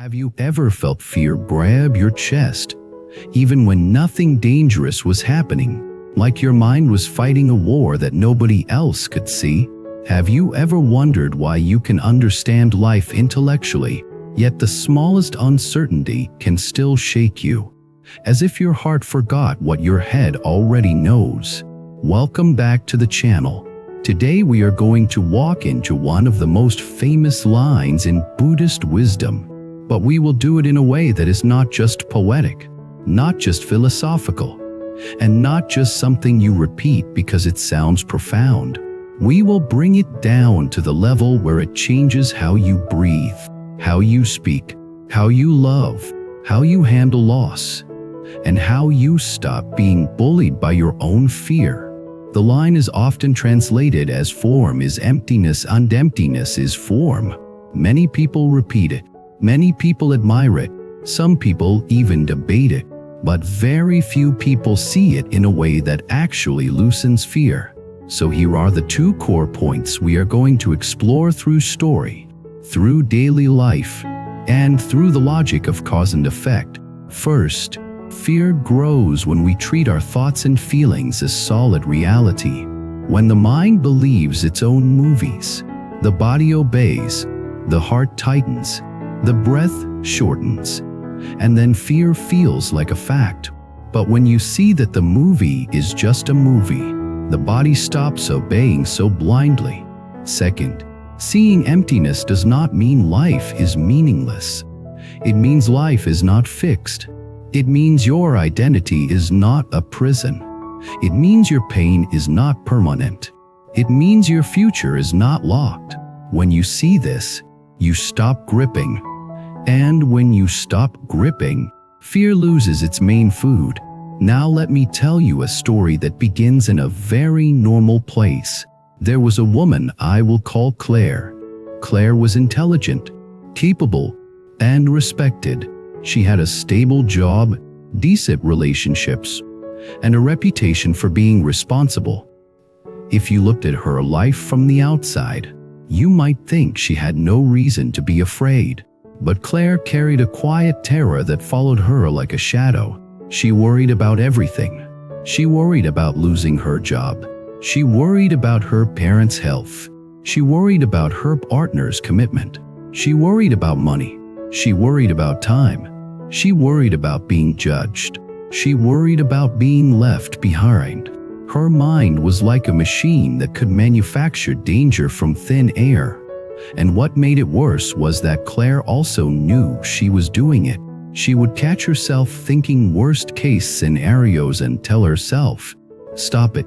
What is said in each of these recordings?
Have you ever felt fear grab your chest, even when nothing dangerous was happening, like your mind was fighting a war that nobody else could see? Have you ever wondered why you can understand life intellectually, yet the smallest uncertainty can still shake you, as if your heart forgot what your head already knows? Welcome back to the channel. Today we are going to walk into one of the most famous lines in Buddhist wisdom, but we will do it in a way that is not just poetic, not just philosophical, and not just something you repeat because it sounds profound. We will bring it down to the level where it changes how you breathe, how you speak, how you love, how you handle loss, and how you stop being bullied by your own fear. The line is often translated as form is emptiness and emptiness is form. Many people repeat it. Many people admire it. Some people even debate it. But very few people see it in a way that actually loosens fear. So here are the two core points we are going to explore through story, through daily life, and through the logic of cause and effect. First, fear grows when we treat our thoughts and feelings as solid reality. When the mind believes its own movies, the body obeys, the heart tightens, the breath shortens, and then fear feels like a fact. But when you see that the movie is just a movie, the body stops obeying so blindly. Second, seeing emptiness does not mean life is meaningless. It means life is not fixed. It means your identity is not a prison. It means your pain is not permanent. It means your future is not locked. When you see this, you stop gripping. And when you stop gripping, fear loses its main food. Now let me tell you a story that begins in a very normal place. There was a woman I will call Claire. Claire was intelligent, capable, and respected. She had a stable job, decent relationships, and a reputation for being responsible. If you looked at her life from the outside, you might think she had no reason to be afraid. But Claire carried a quiet terror that followed her like a shadow. She worried about everything. She worried about losing her job. She worried about her parents' health. She worried about her partner's commitment. She worried about money. She worried about time. She worried about being judged. She worried about being left behind. Her mind was like a machine that could manufacture danger from thin air. And what made it worse was that Claire also knew she was doing it. She would catch herself thinking worst-case scenarios and tell herself, "Stop it.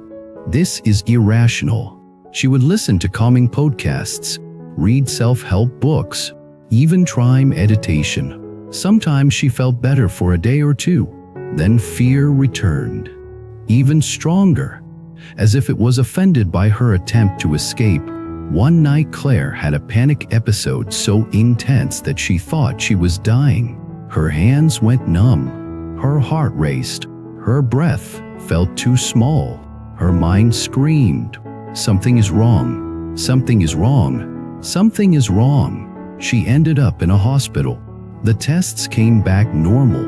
This is irrational." She would listen to calming podcasts, read self-help books, even try meditation. Sometimes she felt better for a day or two. Then fear returned, even stronger, as if it was offended by her attempt to escape. One night Claire had a panic episode so intense that she thought she was dying. Her hands went numb, her heart raced, her breath felt too small. Her mind screamed, "Something is wrong, something is wrong, something is wrong." She ended up in a hospital. The tests came back normal.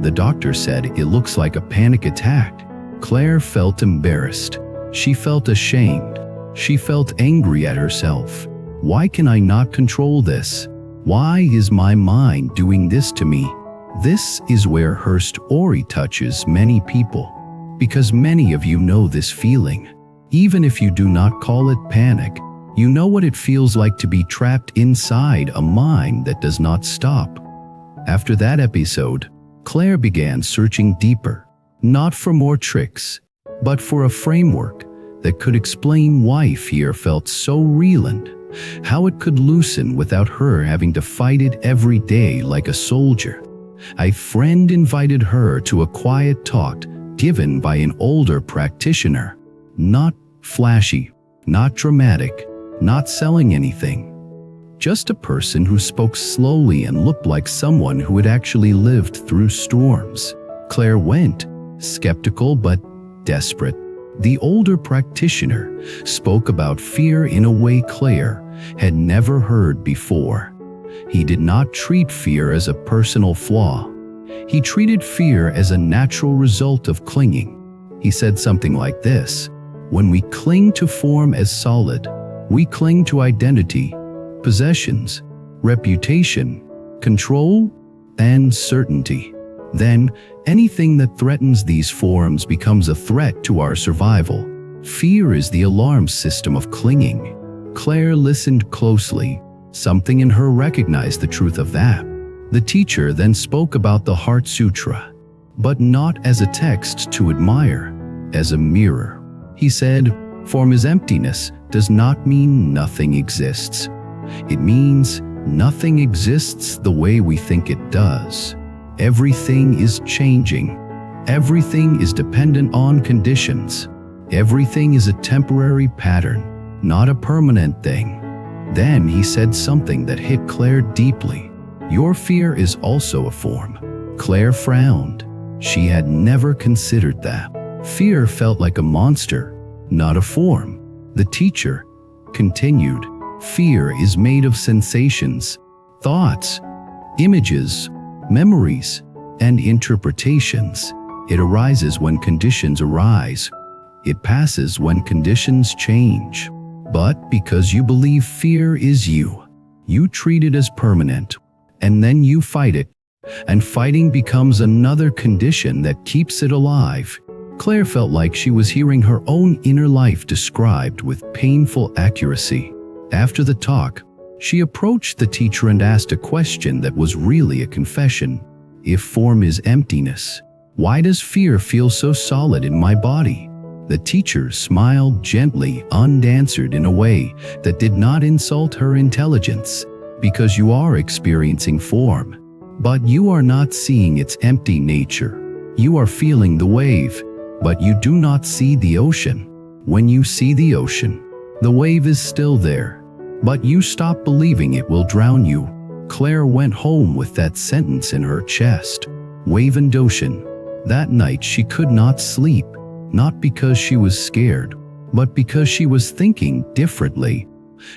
The doctor said it looks like a panic attack. Claire felt embarrassed. She felt ashamed. She felt angry at herself. Why can I not control this? Why is my mind doing this to me? This is where her story touches many people, because many of you know this feeling. Even if you do not call it panic, you know what it feels like to be trapped inside a mind that does not stop. After that episode, Claire began searching deeper, not for more tricks, but for a framework that could explain why fear felt so real and how it could loosen without her having to fight it every day like a soldier. A friend invited her to a quiet talk given by an older practitioner. Not flashy, not dramatic, not selling anything. Just a person who spoke slowly and looked like someone who had actually lived through storms. Claire went, skeptical but desperate. The older practitioner spoke about fear in a way Claire had never heard before. He did not treat fear as a personal flaw. He treated fear as a natural result of clinging. He said something like this: "When we cling to form as solid, we cling to identity, possessions, reputation, control, and certainty. Then, anything that threatens these forms becomes a threat to our survival. Fear is the alarm system of clinging." Claire listened closely. Something in her recognized the truth of that. The teacher then spoke about the Heart Sutra, but not as a text to admire, as a mirror. He said, "Form is emptiness does not mean nothing exists. It means nothing exists the way we think it does. Everything is changing. Everything is dependent on conditions. Everything is a temporary pattern, not a permanent thing." Then he said something that hit Claire deeply. "Your fear is also a form." Claire frowned. She had never considered that. Fear felt like a monster, not a form. The teacher continued, "Fear is made of sensations, thoughts, images, memories, and interpretations. It arises when conditions arise. It passes when conditions change. But because you believe fear is you treat it as permanent, and then you fight it, and fighting becomes another condition that keeps it alive." Claire felt like she was hearing her own inner life described with painful accuracy. After the talk, she approached the teacher and asked a question that was really a confession. "If form is emptiness, why does fear feel so solid in my body?" The teacher smiled gently and answered in a way that did not insult her intelligence. "Because you are experiencing form, but you are not seeing its empty nature. You are feeling the wave, but you do not see the ocean. When you see the ocean, the wave is still there, but you stop believing it will drown you." Claire went home with that sentence in her chest. Wave and ocean. That night she could not sleep. Not because she was scared, but because she was thinking differently.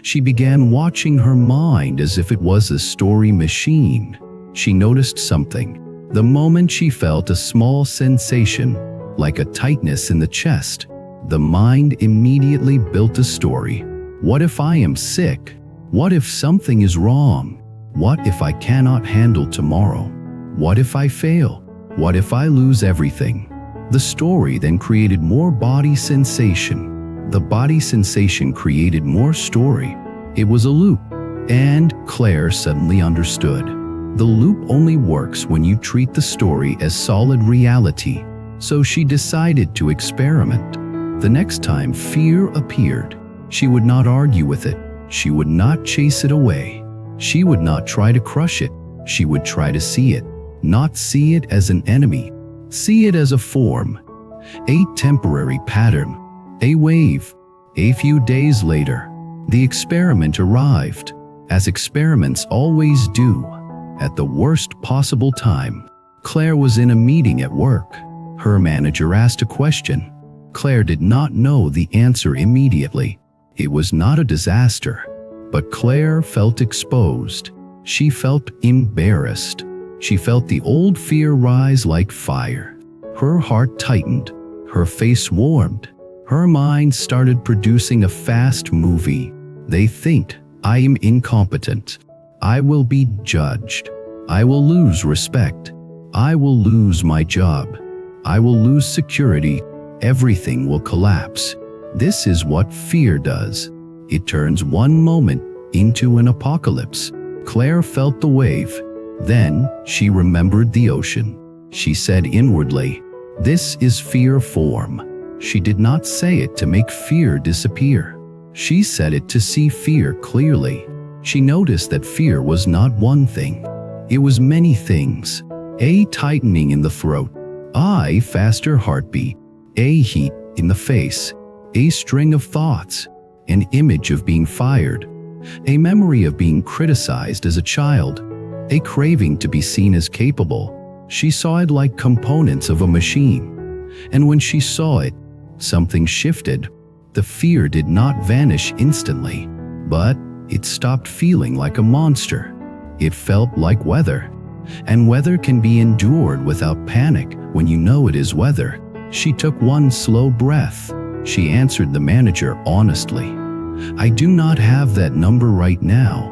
She began watching her mind as if it was a story machine. She noticed something. The moment she felt a small sensation, like a tightness in the chest, the mind immediately built a story. What if I am sick? What if something is wrong? What if I cannot handle tomorrow? What if I fail? What if I lose everything? The story then created more body sensation. The body sensation created more story. It was a loop. And Claire suddenly understood. The loop only works when you treat the story as solid reality. So she decided to experiment. The next time fear appeared, she would not argue with it. She would not chase it away. She would not try to crush it. She would try to see it. Not see it as an enemy. See it as a form, a temporary pattern, a wave. A few days later, the experiment arrived, as experiments always do, at the worst possible time. Claire was in a meeting at work. Her manager asked a question. Claire did not know the answer immediately. It was not a disaster, but Claire felt exposed. She felt embarrassed. She felt the old fear rise like fire. Her heart tightened. Her face warmed. Her mind started producing a fast movie. They think, I am incompetent. I will be judged. I will lose respect. I will lose my job. I will lose security. Everything will collapse. This is what fear does. It turns one moment into an apocalypse. Claire felt the wave. Then she remembered the ocean. She said inwardly, "This is fear form." She did not say it to make fear disappear. She said it to see fear clearly. She noticed that fear was not one thing. It was many things. A tightening in the throat, a faster heartbeat, a heat in the face, a string of thoughts, an image of being fired, a memory of being criticized as a child, a craving to be seen as capable. She saw it like components of a machine. And when she saw it, something shifted. The fear did not vanish instantly, but it stopped feeling like a monster. It felt like weather. And weather can be endured without panic when you know it is weather. She took one slow breath. She answered the manager honestly. I do not have that number right now,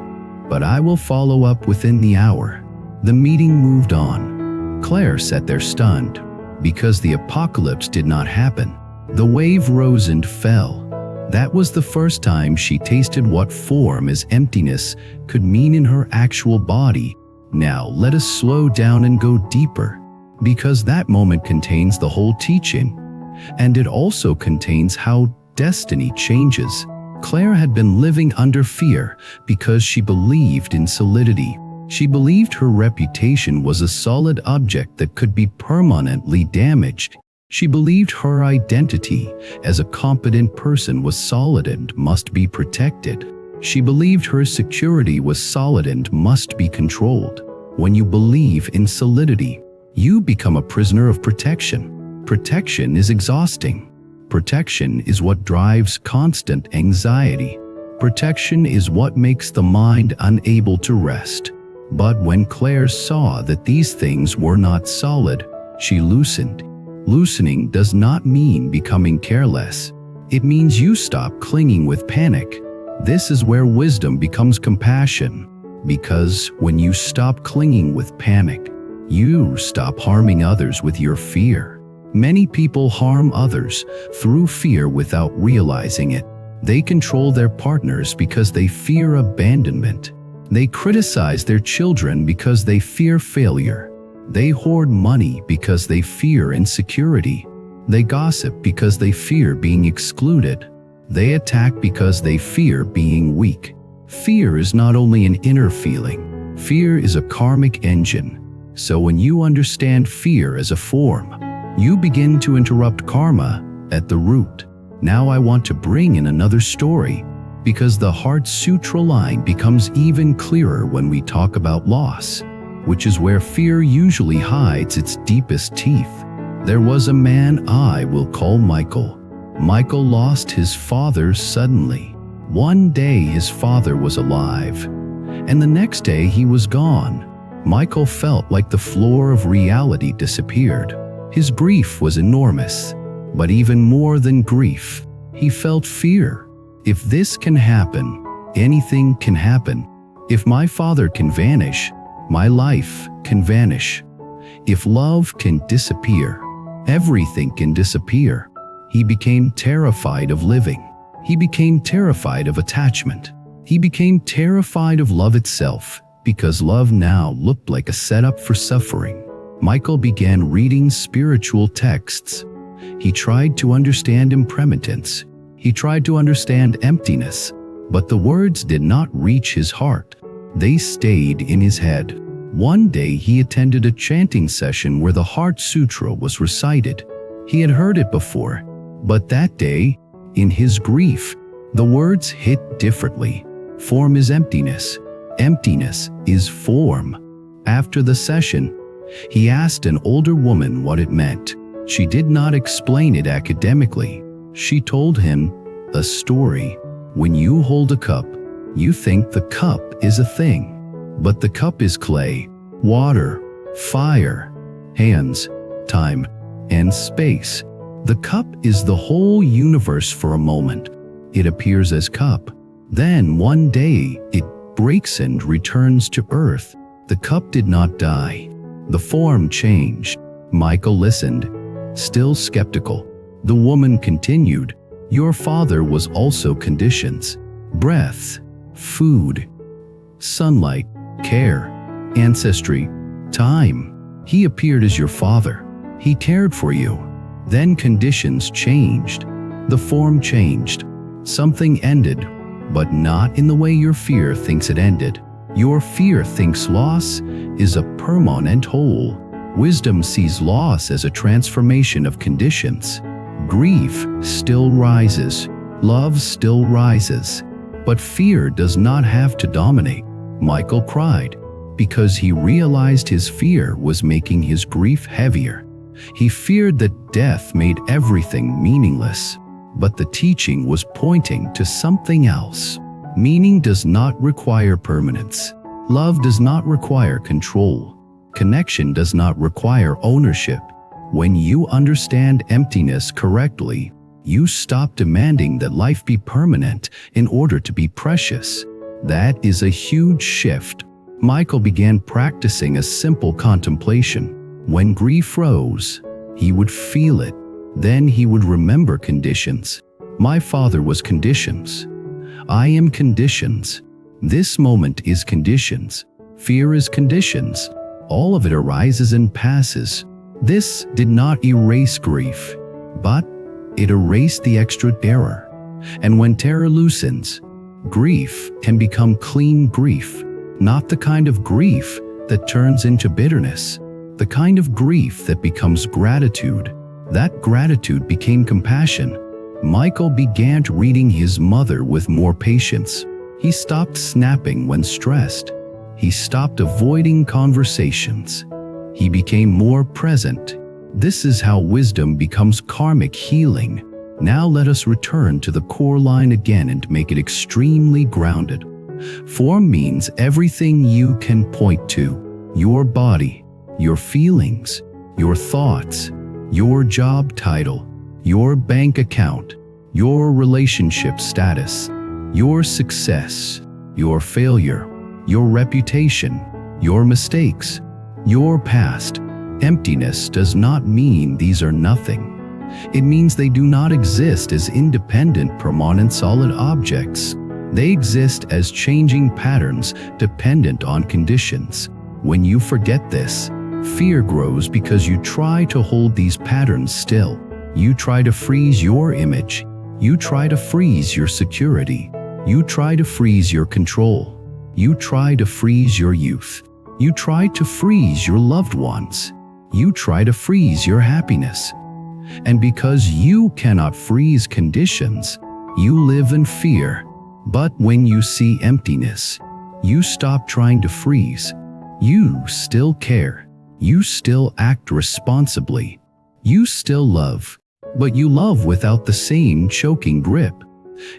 but I will follow up within the hour. The meeting moved on. Claire sat there stunned. Because the apocalypse did not happen. The wave rose and fell. That was the first time she tasted what form as emptiness could mean in her actual body. Now let us slow down and go deeper, because that moment contains the whole teaching, and it also contains how destiny changes. Claire had been living under fear because she believed in solidity. She believed her reputation was a solid object that could be permanently damaged. She believed her identity as a competent person was solid and must be protected. She believed her security was solid and must be controlled. When you believe in solidity, you become a prisoner of protection. Protection is exhausting. Protection is what drives constant anxiety. Protection is what makes the mind unable to rest. But when Claire saw that these things were not solid, she loosened. Loosening does not mean becoming careless. It means you stop clinging with panic. This is where wisdom becomes compassion. Because when you stop clinging with panic, you stop harming others with your fear. Many people harm others through fear without realizing it. They control their partners because they fear abandonment. They criticize their children because they fear failure. They hoard money because they fear insecurity. They gossip because they fear being excluded. They attack because they fear being weak. Fear is not only an inner feeling. Fear is a karmic engine. So when you understand fear as a form, you begin to interrupt karma at the root. Now I want to bring in another story, because the Heart Sutra line becomes even clearer when we talk about loss, which is where fear usually hides its deepest teeth. There was a man I will call Michael. Michael lost his father suddenly. One day his father was alive, and the next day he was gone. Michael felt like the floor of reality disappeared. His grief was enormous, but even more than grief, he felt fear. If this can happen, anything can happen. If my father can vanish, my life can vanish. If love can disappear, everything can disappear. He became terrified of living. He became terrified of attachment. He became terrified of love itself, because love now looked like a setup for suffering. Michael began reading spiritual texts. He tried to understand impermanence. He tried to understand emptiness, but the words did not reach his heart. They stayed in his head. One day he attended a chanting session where the Heart Sutra was recited. He had heard it before, but that day, in his grief, the words hit differently. Form is emptiness. Emptiness is form. After the session, he asked an older woman what it meant. She did not explain it academically. She told him a story. When you hold a cup, you think the cup is a thing. But the cup is clay, water, fire, hands, time, and space. The cup is the whole universe for a moment. It appears as cup. Then one day it breaks and returns to earth. The cup did not die. The form changed. Michael listened, still skeptical. The woman continued, "Your father was also conditions. Breath, food, sunlight, care, ancestry, time. He appeared as your father. He cared for you. Then conditions changed. The form changed. Something ended, but not in the way your fear thinks it ended. Your fear thinks loss is a permanent whole. Wisdom sees loss as a transformation of conditions. Grief still rises. Love still rises. But fear does not have to dominate." Michael cried because he realized his fear was making his grief heavier. He feared that death made everything meaningless. But the teaching was pointing to something else. Meaning does not require permanence. Love does not require control. Connection does not require ownership. When you understand emptiness correctly, you stop demanding that life be permanent in order to be precious. That is a huge shift. Michael began practicing a simple contemplation. When grief rose, he would feel it. Then he would remember conditions. My father was conditions. I am conditions. This moment is conditions. Fear is conditions. All of it arises and passes. This did not erase grief, but it erased the extra terror. And when terror loosens, grief can become clean grief, not the kind of grief that turns into bitterness, the kind of grief that becomes gratitude. That gratitude became compassion. Michael began reading his mother with more patience. He stopped snapping when stressed. He stopped avoiding conversations. He became more present. This is how wisdom becomes karmic healing. Now let us return to the core line again and make it extremely grounded. Form means everything you can point to: your body, your feelings, your thoughts, your job title, your bank account, your relationship status, your success, your failure, your reputation, your mistakes, your past. Emptiness does not mean these are nothing. It means they do not exist as independent, permanent, solid objects. They exist as changing patterns dependent on conditions. When you forget this, fear grows because you try to hold these patterns still. You try to freeze your image. You try to freeze your security. You try to freeze your control. You try to freeze your youth. You try to freeze your loved ones. You try to freeze your happiness. And because you cannot freeze conditions, you live in fear. But when you see emptiness, you stop trying to freeze. You still care. You still act responsibly. You still love. But you love without the same choking grip.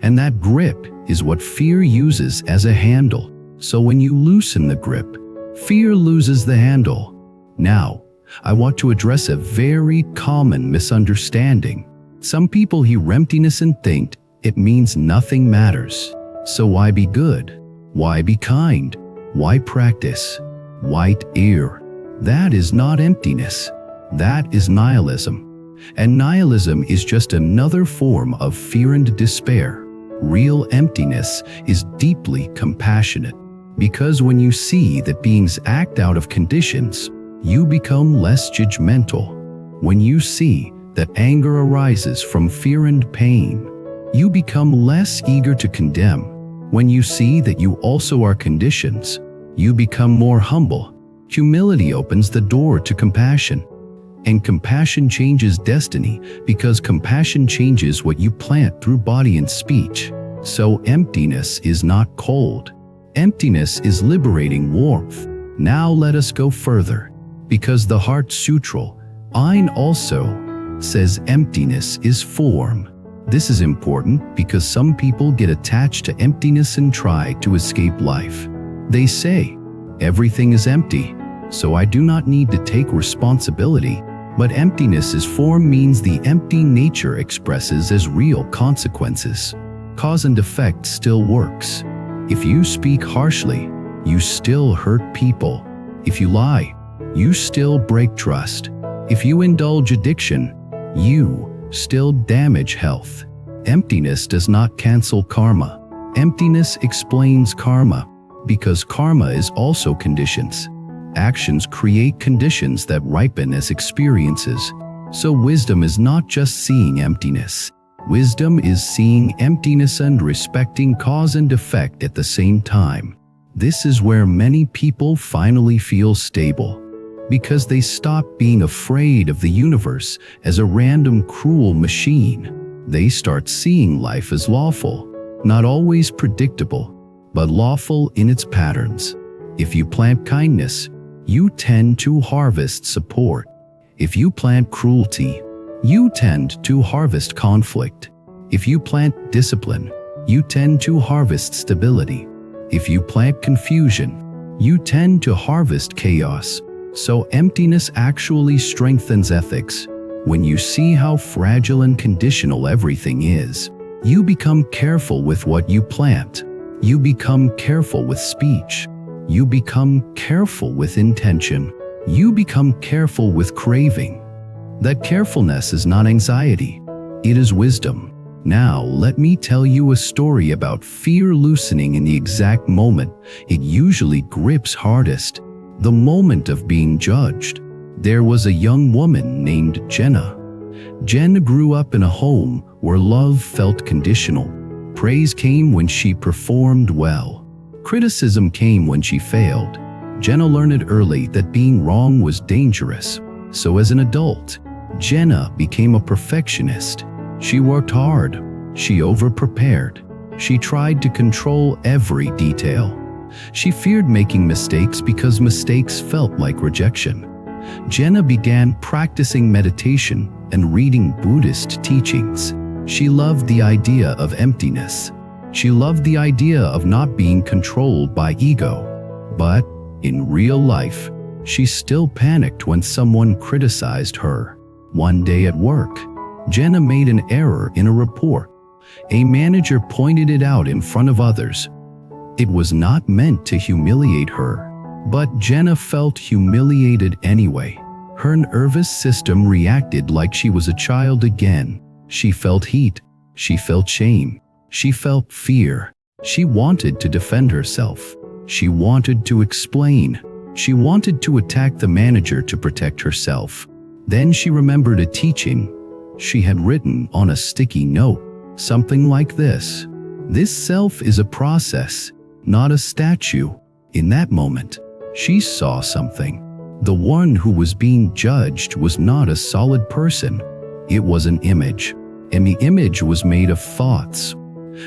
And that grip is what fear uses as a handle. So when you loosen the grip, fear loses the handle. Now, I want to address a very common misunderstanding. Some people hear emptiness and think it means nothing matters. So why be good? Why be kind? Why practice? White ear. That is not emptiness. That is nihilism. And nihilism is just another form of fear and despair. Real emptiness is deeply compassionate. Because when you see that beings act out of conditions, you become less judgmental. When you see that anger arises from fear and pain, you become less eager to condemn. When you see that you also are conditions, you become more humble. Humility opens the door to compassion. And compassion changes destiny because compassion changes what you plant through body and speech. So emptiness is not cold. Emptiness is liberating warmth. Now let us go further. Because the Heart Sutra, Ein also, says emptiness is form. This is important because some people get attached to emptiness and try to escape life. They say, everything is empty, so I do not need to take responsibility. But emptiness is form means the empty nature expresses as real consequences. Cause and effect still works. If you speak harshly, you still hurt people. If you lie, you still break trust. If you indulge addiction, you still damage health. Emptiness does not cancel karma. Emptiness explains karma, because karma is also conditions. Actions create conditions that ripen as experiences. So wisdom is not just seeing emptiness. Wisdom is seeing emptiness and respecting cause and effect at the same time. This is where many people finally feel stable, because they stop being afraid of the universe as a random cruel machine. They start seeing life as lawful, not always predictable, but lawful in its patterns. If you plant kindness, you tend to harvest support. If you plant cruelty, you tend to harvest conflict. If you plant discipline, you tend to harvest stability. If you plant confusion, You tend to harvest chaos. So emptiness actually strengthens ethics. When you see how fragile and conditional everything is, you become careful with what you plant. You become careful with speech. You become careful with intention. You become careful with craving. That carefulness is not anxiety. It is wisdom. Now, let me tell you a story about fear loosening in the exact moment it usually grips hardest, the moment of being judged. There was a young woman named Jenna. Jenna grew up in a home where love felt conditional. Praise came when she performed well. Criticism came when she failed. Jenna learned early that being wrong was dangerous. So as an adult, Jenna became a perfectionist. She worked hard. She overprepared. She tried to control every detail. She feared making mistakes because mistakes felt like rejection. Jenna began practicing meditation and reading Buddhist teachings. She loved the idea of emptiness. She loved the idea of not being controlled by ego. But in real life, she still panicked when someone criticized her. One day at work, Jenna made an error in a report. A manager pointed it out in front of others. It was not meant to humiliate her, but Jenna felt humiliated anyway. Her nervous system reacted like she was a child again. She felt heat. She felt shame. She felt fear. She wanted to defend herself. She wanted to explain. She wanted to attack the manager to protect herself. Then she remembered a teaching she had written on a sticky note, something like this: "This self is a process, not a statue." In that moment, she saw something. The one who was being judged was not a solid person. It was an image, and the image was made of thoughts,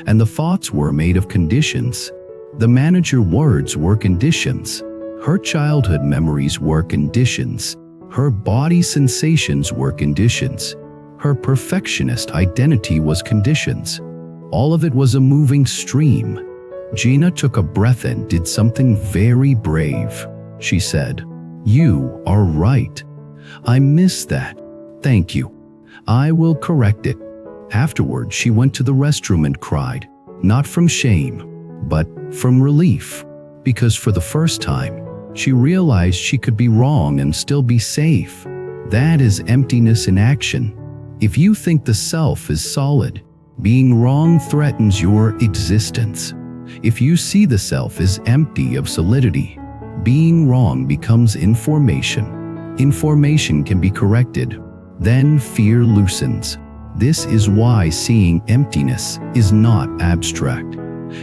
and the thoughts were made of conditions. The manager's words were conditions. Her childhood memories were conditions. Her body sensations were conditions. Her perfectionist identity was conditions. All of it was a moving stream. Gina took a breath and did something very brave. She said, "You are right. I missed that. Thank you. I will correct it." Afterward, she went to the restroom and cried, not from shame, but from relief, because for the first time, she realized she could be wrong and still be safe. That is emptiness in action. If you think the self is solid, being wrong threatens your existence. If you see the self as empty of solidity, being wrong becomes information. Information can be corrected. Then fear loosens. This is why seeing emptiness is not abstract.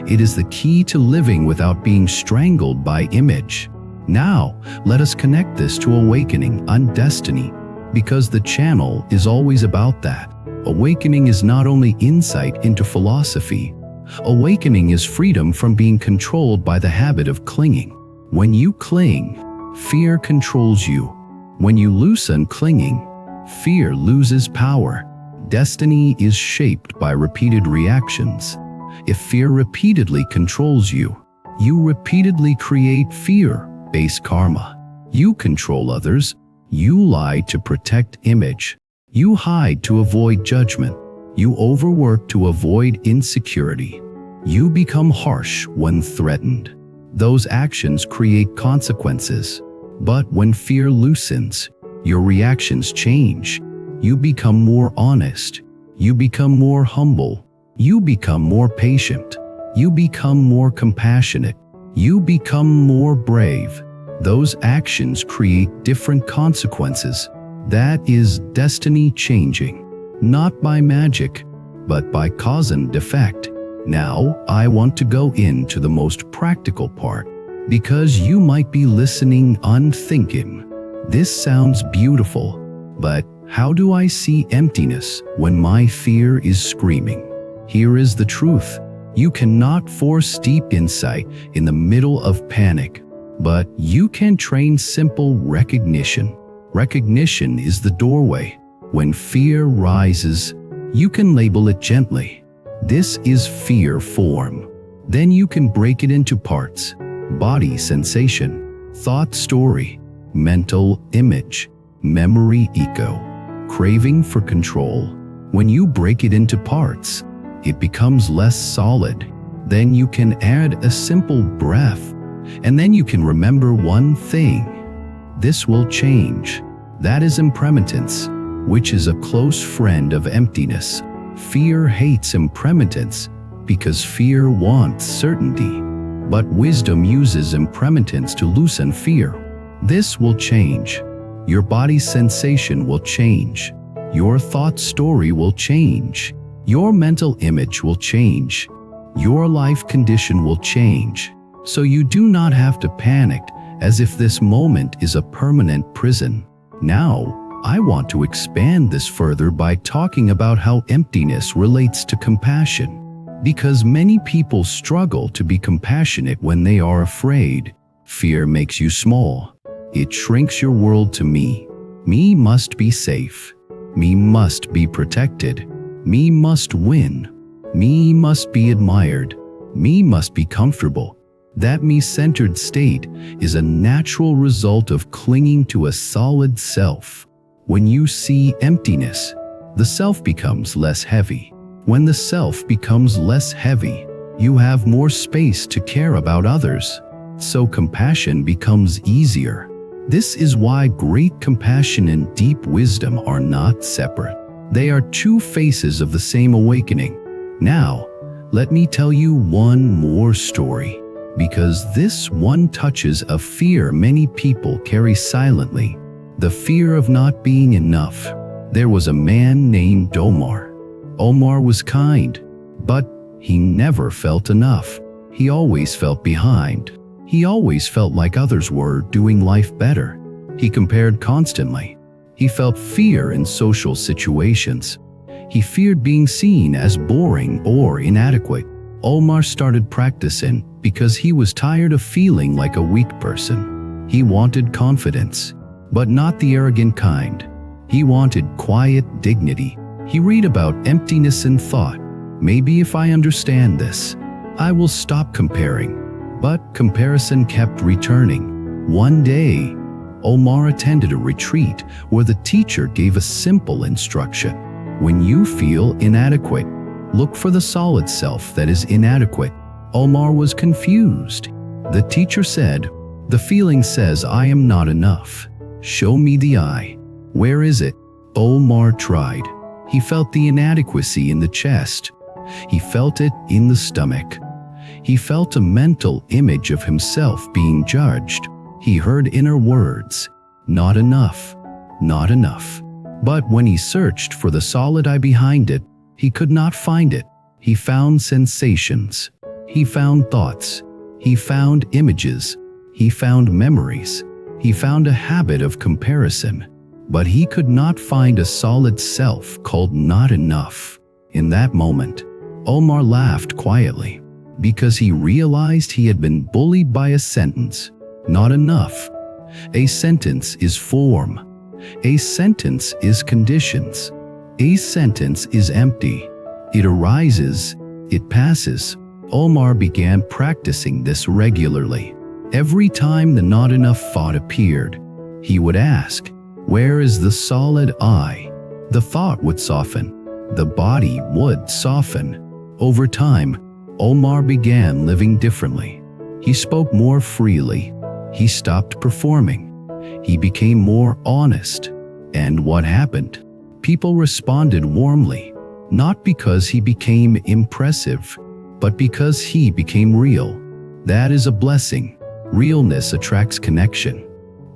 It is the key to living without being strangled by image. Now, let us connect this to awakening and destiny, because the channel is always about that. Awakening is not only insight into philosophy. Awakening is freedom from being controlled by the habit of clinging. When you cling, fear controls you. When you loosen clinging, fear loses power. Destiny is shaped by repeated reactions. If fear repeatedly controls you, you repeatedly create fear-based karma. You control others. You lie to protect image. You hide to avoid judgment. You overwork to avoid insecurity. You become harsh when threatened. Those actions create consequences. But when fear loosens, your reactions change. You become more honest. You become more humble. You become more patient. You become more compassionate. You become more brave. Those actions create different consequences. That is destiny changing, not by magic, but by cause and effect. Now, I want to go into the most practical part, because you might be listening and thinking, this sounds beautiful, but how do I see emptiness when my fear is screaming? Here is the truth. You cannot force deep insight in the middle of panic, but you can train simple recognition. Recognition is the doorway. When fear rises, you can label it gently. This is fear form. Then you can break it into parts. body sensation, thought story, mental image, memory echo, craving for control. When you break it into parts, it becomes less solid. Then you can add a simple breath, and then you can remember one thing. This will change. That is impermanence, which is a close friend of emptiness. Fear hates impermanence because fear wants certainty. But wisdom uses impermanence to loosen fear. This will change. Your body's sensation will change. Your thought story will change. Your mental image will change. Your life condition will change. So you do not have to panic as if this moment is a permanent prison. Now, I want to expand this further by talking about how emptiness relates to compassion. Because many people struggle to be compassionate when they are afraid. Fear makes you small. It shrinks your world to me. Me must be safe. Me must be protected. Me must win. Me must be admired. Me must be comfortable. That me-centered state is a natural result of clinging to a solid self. When you see emptiness, the self becomes less heavy. When the self becomes less heavy, you have more space to care about others. So compassion becomes easier. This is why great compassion and deep wisdom are not separate. They are two faces of the same awakening. Now, let me tell you one more story, because this one touches a fear many people carry silently, the fear of not being enough. There was a man named Omar. Omar was kind, but he never felt enough. He always felt behind. He always felt like others were doing life better. He compared constantly. He felt fear in social situations. He feared being seen as boring or inadequate. Omar started practicing because he was tired of feeling like a weak person. He wanted confidence, but not the arrogant kind. He wanted quiet dignity. He read about emptiness and thought, maybe if I understand this, I will stop comparing. But comparison kept returning. One day, Omar attended a retreat where the teacher gave a simple instruction. When you feel inadequate, look for the solid self that is inadequate. Omar was confused. The teacher said, "The feeling says I am not enough. Show me the I. Where is it?" Omar tried. He felt the inadequacy in the chest. He felt it in the stomach. He felt a mental image of himself being judged. He heard inner words, "Not enough, not enough." But when he searched for the solid I behind it, he could not find it. He found sensations. He found thoughts. He found images. He found memories. He found a habit of comparison. But he could not find a solid self called not enough. In that moment, Omar laughed quietly, because he realized he had been bullied by a sentence. Not enough. A sentence is form. A sentence is conditions. A sentence is empty. It arises, it passes. Omar began practicing this regularly. Every time the not enough thought appeared, he would ask, "Where is the solid I?" The thought would soften. The body would soften. Over time, Omar began living differently. He spoke more freely. He stopped performing. He became more honest. And what happened? People responded warmly, not because he became impressive, but because he became real. That is a blessing. Realness attracts connection.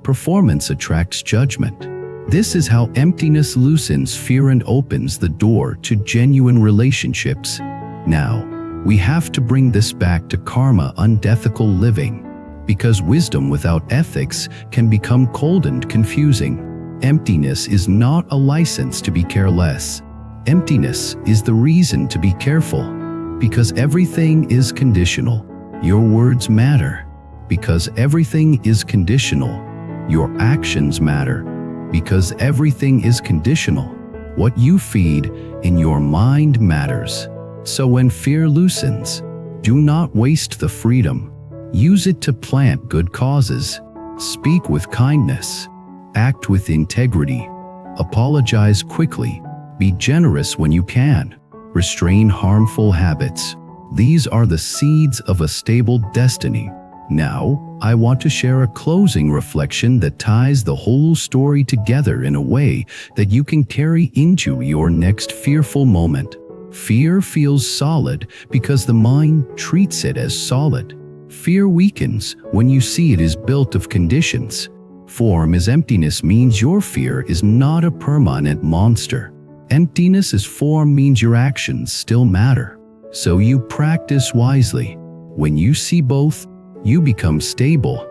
Performance attracts judgment. This is how emptiness loosens fear and opens the door to genuine relationships. Now, we have to bring this back to karma unethical living, because wisdom without ethics can become cold and confusing. Emptiness is not a license to be careless. Emptiness is the reason to be careful, because everything is conditional. Your words matter. Because everything is conditional. Your actions matter. Because everything is conditional. What you feed in your mind matters. So when fear loosens, do not waste the freedom. Use it to plant good causes. Speak with kindness. Act with integrity. Apologize quickly. Be generous when you can. Restrain harmful habits. These are the seeds of a stable destiny. Now, I want to share a closing reflection that ties the whole story together in a way that you can carry into your next fearful moment. Fear feels solid because the mind treats it as solid. Fear weakens when you see it is built of conditions. Form as emptiness means your fear is not a permanent monster. Emptiness as form means your actions still matter. So you practice wisely. When you see both, you become stable.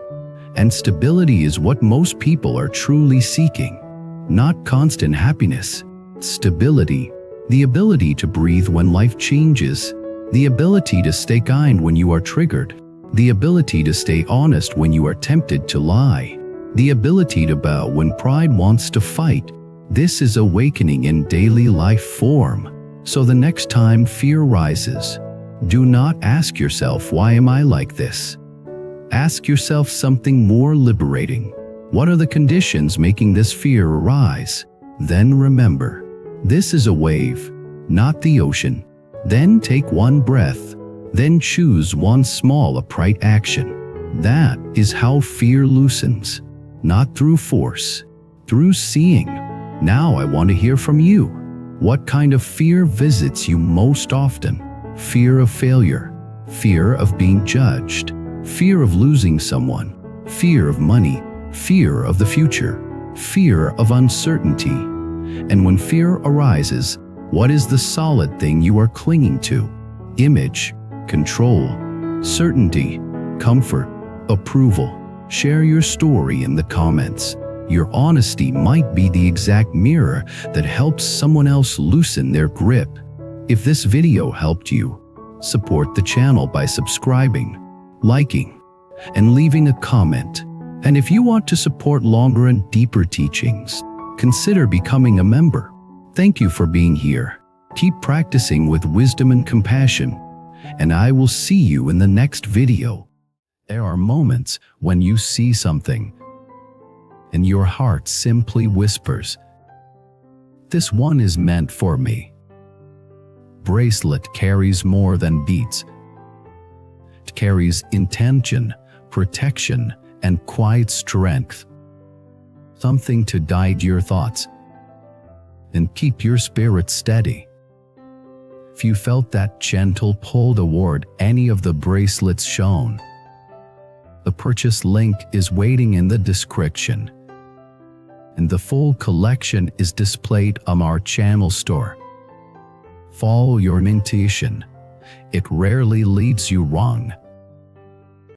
And stability is what most people are truly seeking. Not constant happiness. Stability. The ability to breathe when life changes. The ability to stay kind when you are triggered. The ability to stay honest when you are tempted to lie. The ability to bow when pride wants to fight. This is awakening in daily life form. So the next time fear rises, do not ask yourself, why am I like this? Ask yourself something more liberating. What are the conditions making this fear arise? Then remember, this is a wave, not the ocean. Then take one breath. Then choose one small upright action. That is how fear loosens. Not through force, through seeing. Now I want to hear from you. What kind of fear visits you most often? Fear of failure, fear of being judged, fear of losing someone, fear of money, fear of the future, fear of uncertainty. And when fear arises, what is the solid thing you are clinging to? Image, control, certainty, comfort, approval. Share your story in the comments. Your honesty might be the exact mirror that helps someone else loosen their grip. If this video helped you, support the channel by subscribing, liking, and leaving a comment. And if you want to support longer and deeper teachings, consider becoming a member. Thank you for being here. Keep practicing with wisdom and compassion, and I will see you in the next video. There are moments when you see something, and your heart simply whispers, "This one is meant for me." Bracelet carries more than beads. It carries intention, protection, and quiet strength. Something to guide your thoughts and keep your spirit steady. If you felt that gentle pull toward any of the bracelets shown, the purchase link is waiting in the description, and the full collection is displayed on our channel store. Follow your intuition. It rarely leads you wrong.